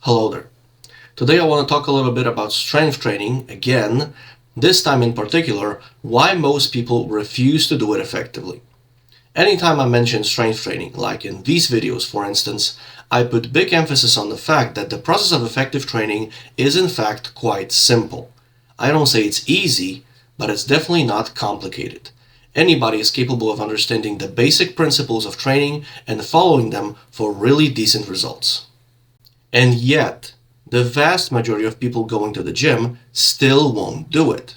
Hello there. Today I want to talk a little bit about strength training again, this time in particular, why most people refuse to do it effectively. Anytime I mention strength training, like in these videos for instance, I put big emphasis on the fact that the process of effective training is in fact quite simple. I don't say it's easy, but it's definitely not complicated. Anybody is capable of understanding the basic principles of training and following them for really decent results. And yet, the vast majority of people going to the gym still won't do it.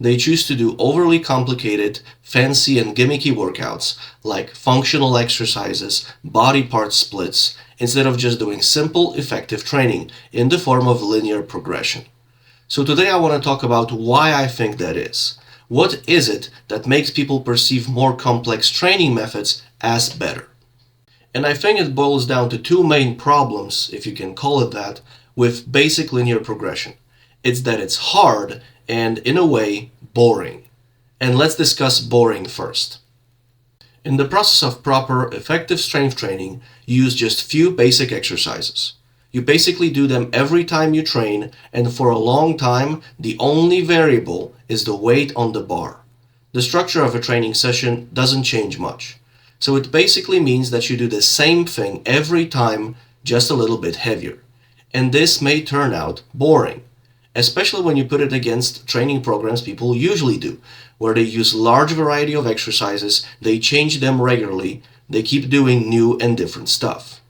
They choose to do overly complicated, fancy and gimmicky workouts like functional exercises, body part splits, instead of just doing simple, effective training in the form of linear progression. So today I want to talk about why I think that is. What is it that makes people perceive more complex training methods as better? And I think it boils down to two main problems, if you can call it that, with basic linear progression. It's that it's hard and, in a way, boring. And let's discuss boring first. In the process of proper, effective strength training, you use just few basic exercises. You basically do them every time you train, and for a long time, the only variable is the weight on the bar. The structure of a training session doesn't change much. So it basically means that you do the same thing every time, just a little bit heavier. And this may turn out boring, especially when you put it against training programs people usually do, where they use large variety of exercises, they change them regularly, they keep doing new and different stuff.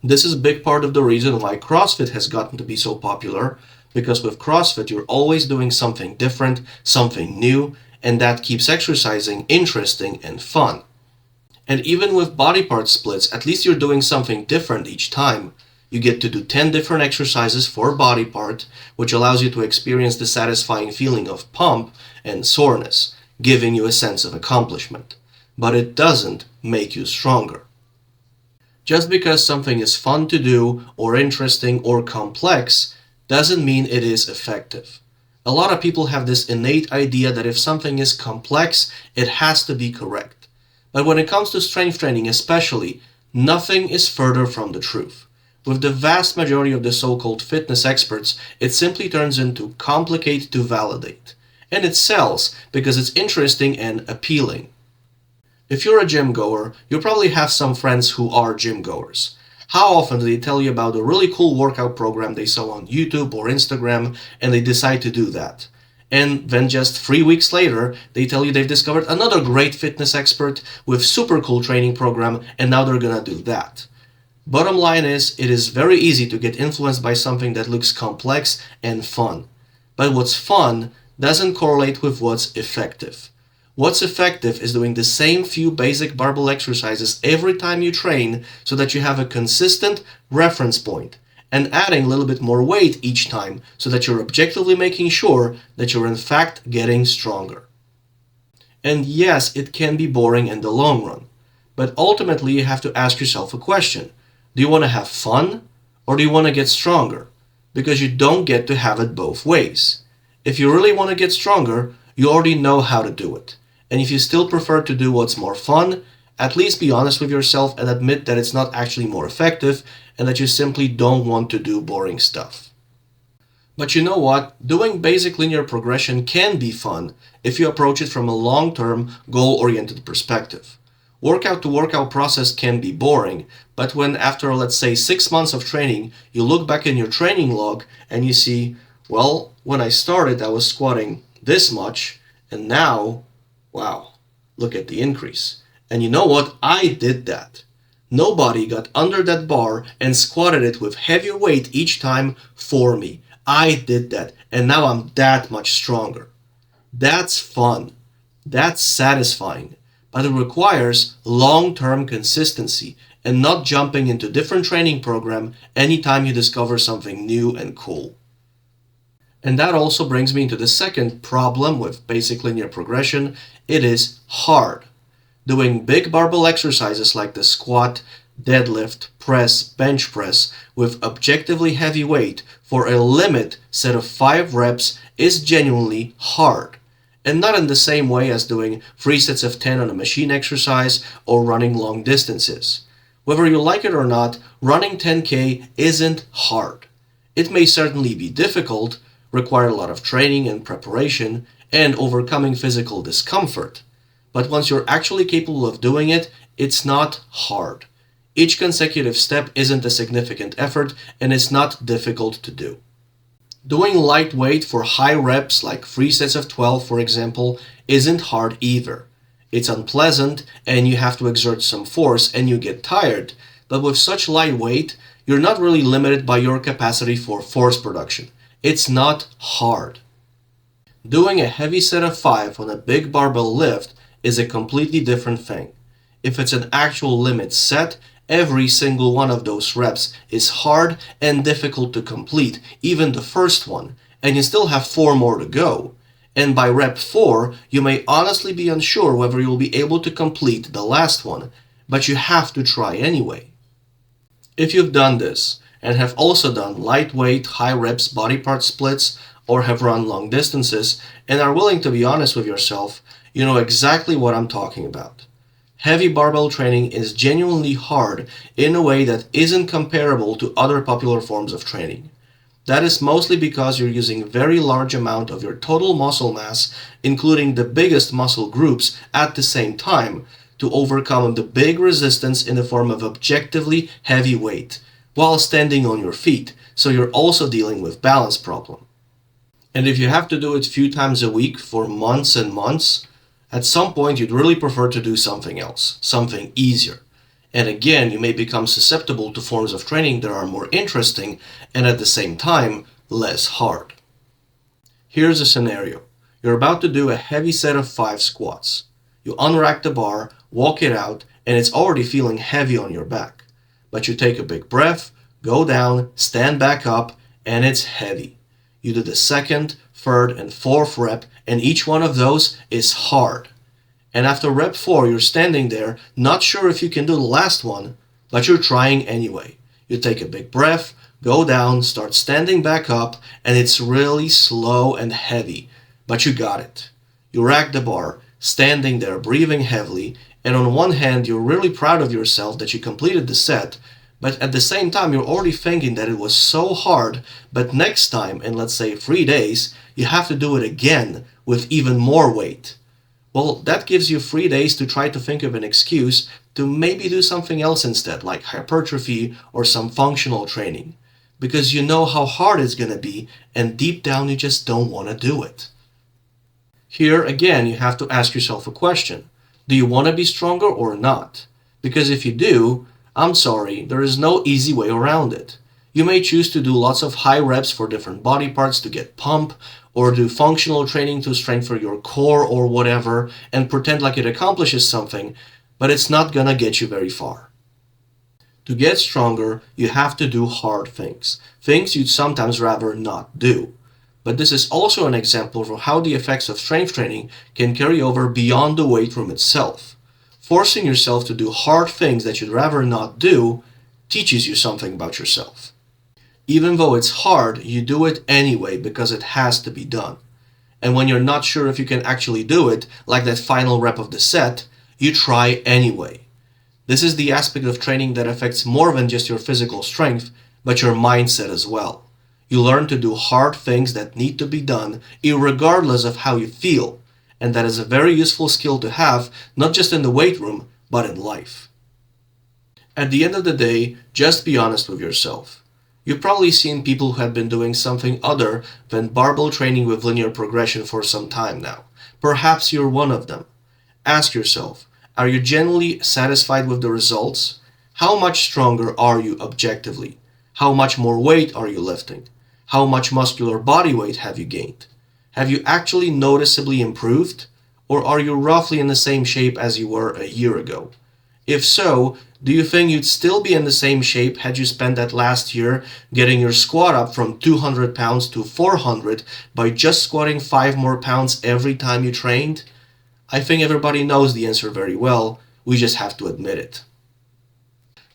This is a big part of the reason why CrossFit has gotten to be so popular, because with CrossFit you're always doing something different, something new, and that keeps exercising interesting and fun. And even with body part splits, at least you're doing something different each time. You get to do 10 different exercises for body part, which allows you to experience the satisfying feeling of pump and soreness, giving you a sense of accomplishment. But it doesn't make you stronger. Just because something is fun to do, or interesting, or complex, doesn't mean it is effective. A lot of people have this innate idea that if something is complex, it has to be correct. But when it comes to strength training especially, nothing is further from the truth. With the vast majority of the so-called fitness experts, it simply turns into complicate to validate. And it sells because it's interesting and appealing. If you're a gym goer, you probably have some friends who are gym goers. How often do they tell you about a really cool workout program they saw on YouTube or Instagram and they decide to do that? And then just 3 weeks later, they tell you they've discovered another great fitness expert with super cool training program and now they're gonna do that. Bottom line is, it is very easy to get influenced by something that looks complex and fun. But what's fun doesn't correlate with what's effective. What's effective is doing the same few basic barbell exercises every time you train so that you have a consistent reference point, and adding a little bit more weight each time so that you're objectively making sure that you're in fact getting stronger. And yes, it can be boring in the long run, but ultimately you have to ask yourself a question. Do you want to have fun or do you want to get stronger? Because you don't get to have it both ways. If you really want to get stronger, you already know how to do it. And if you still prefer to do what's more fun, at least be honest with yourself and admit that it's not actually more effective and that you simply don't want to do boring stuff. But you know what? Doing basic linear progression can be fun if you approach it from a long-term, goal-oriented perspective. Workout to workout process can be boring, but when after, let's say, 6 months of training, you look back in your training log and you see, well, when I started I was squatting this much, and now, wow, look at the increase. And you know what? I did that. Nobody got under that bar and squatted it with heavier weight each time for me. I did that, and now I'm that much stronger. That's fun. That's satisfying. But it requires long-term consistency and not jumping into different training program anytime you discover something new and cool. And that also brings me to the second problem with basic linear progression. It is hard. Doing big barbell exercises like the squat, deadlift, press, bench press with objectively heavy weight for a limit set of 5 reps is genuinely hard. And not in the same way as doing 3 sets of 10 on a machine exercise or running long distances. Whether you like it or not, running 10K isn't hard. It may certainly be difficult, require a lot of training and preparation, and overcoming physical discomfort. But once you're actually capable of doing it, it's not hard. Each consecutive step isn't a significant effort, and it's not difficult to do. Doing lightweight for high reps, like 3 sets of 12 for example, isn't hard either. It's unpleasant, and you have to exert some force, and you get tired, but with such light weight, you're not really limited by your capacity for force production. It's not hard. Doing a heavy set of 5 on a big barbell lift is a completely different thing. If it's an actual limit set, every single one of those reps is hard and difficult to complete, even the first one, and you still have 4 more to go. And by rep 4, you may honestly be unsure whether you'll be able to complete the last one, but you have to try anyway. If you've done this, and have also done lightweight, high reps body part splits, or have run long distances, and are willing to be honest with yourself, you know exactly what I'm talking about. Heavy barbell training is genuinely hard in a way that isn't comparable to other popular forms of training. That is mostly because you're using a very large amount of your total muscle mass, including the biggest muscle groups, at the same time, to overcome the big resistance in the form of objectively heavy weight, while standing on your feet, so you're also dealing with balance problem. And if you have to do it a few times a week for months and months, at some point you'd really prefer to do something else, something easier. And again, you may become susceptible to forms of training that are more interesting and at the same time less hard. Here's a scenario. You're about to do a heavy set of 5 squats. You unrack the bar, walk it out, and it's already feeling heavy on your back. But you take a big breath, go down, stand back up, and it's heavy. You do the second, third, and fourth rep, and each one of those is hard. And after rep 4, you're standing there, not sure if you can do the last one, but you're trying anyway. You take a big breath, go down, start standing back up, and it's really slow and heavy, but you got it. You rack the bar, standing there, breathing heavily, and on one hand, you're really proud of yourself that you completed the set, but at the same time, you're already thinking that it was so hard, but next time, in let's say 3 days, you have to do it again with even more weight. Well, that gives you 3 days to try to think of an excuse to maybe do something else instead, like hypertrophy or some functional training, because you know how hard it's going to be, and deep down you just don't want to do it. Here, again, you have to ask yourself a question. Do you want to be stronger or not? Because if you do, I'm sorry, there is no easy way around it. You may choose to do lots of high reps for different body parts to get pump, or do functional training to strengthen your core or whatever, and pretend like it accomplishes something, but it's not gonna get you very far. To get stronger, you have to do hard things, things you'd sometimes rather not do. But this is also an example of how the effects of strength training can carry over beyond the weight room itself. Forcing yourself to do hard things that you'd rather not do teaches you something about yourself. Even though it's hard, you do it anyway because it has to be done. And when you're not sure if you can actually do it, like that final rep of the set, you try anyway. This is the aspect of training that affects more than just your physical strength, but your mindset as well. You learn to do hard things that need to be done, irregardless of how you feel. And that is a very useful skill to have, not just in the weight room, but in life. At the end of the day, just be honest with yourself. You've probably seen people who have been doing something other than barbell training with linear progression for some time now. Perhaps you're one of them. Ask yourself, are you genuinely satisfied with the results? How much stronger are you objectively? How much more weight are you lifting? How much muscular body weight have you gained? Have you actually noticeably improved? Or are you roughly in the same shape as you were a year ago? If so, do you think you'd still be in the same shape had you spent that last year getting your squat up from 200 pounds to 400 by just squatting 5 more pounds every time you trained? I think everybody knows the answer very well, we just have to admit it.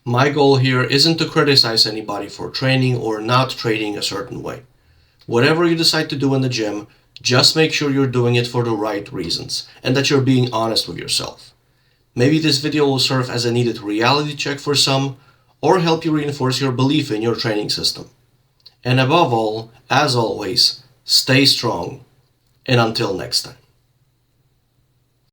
My goal here isn't to criticize anybody for training or not training a certain way. Whatever you decide to do in the gym, just make sure you're doing it for the right reasons and that you're being honest with yourself. Maybe this video will serve as a needed reality check for some, or help you reinforce your belief in your training system. And above all, as always, stay strong, and until next time.